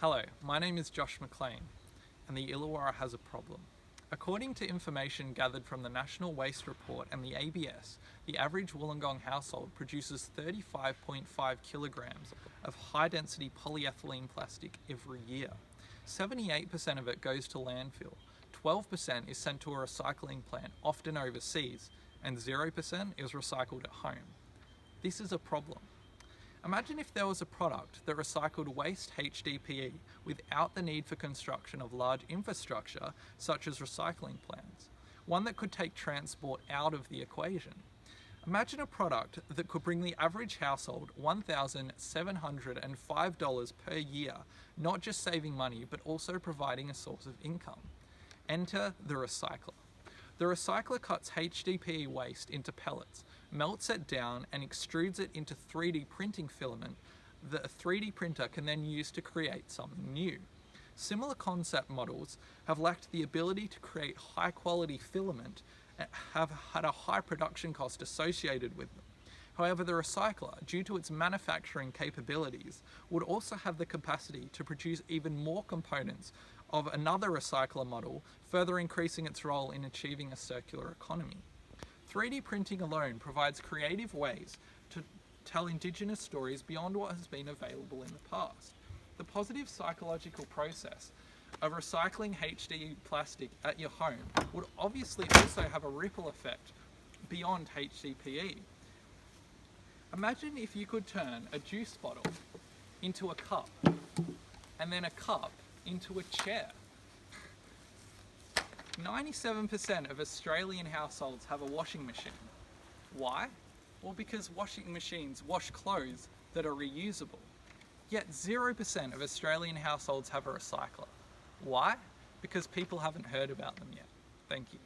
Hello, my name is Josh McLean, and the Illawarra has a problem. According to information gathered from the National Waste Report and the ABS, the average Wollongong household produces 35.5 kilograms of high-density polyethylene plastic every year. 78% of it goes to landfill, 12% is sent to a recycling plant, often overseas, and 0% is recycled at home. This is a problem. Imagine if there was a product that recycled waste HDPE without the need for construction of large infrastructure such as recycling plants, one that could take transport out of the equation. Imagine a product that could bring the average household $1,705 per year, not just saving money but also providing a source of income. Enter the recycler. The recycler cuts HDPE waste into pellets, melts it down and extrudes it into 3D printing filament that a 3D printer can then use to create something new. Similar concept models have lacked the ability to create high quality filament and have had a high production cost associated with them. However, the recycler, due to its manufacturing capabilities, would also have the capacity to produce even more components of another recycler model, further increasing its role in achieving a circular economy. 3D printing alone provides creative ways to tell Indigenous stories beyond what has been available in the past. The positive psychological process of recycling HD plastic at your home would obviously also have a ripple effect beyond HDPE. Imagine if you could turn a juice bottle into a cup, and then a cup into a chair. 97% of Australian households have a washing machine. Why? Well, because washing machines wash clothes that are reusable. Yet 0% of Australian households have a recycler. Why? Because people haven't heard about them yet. Thank you.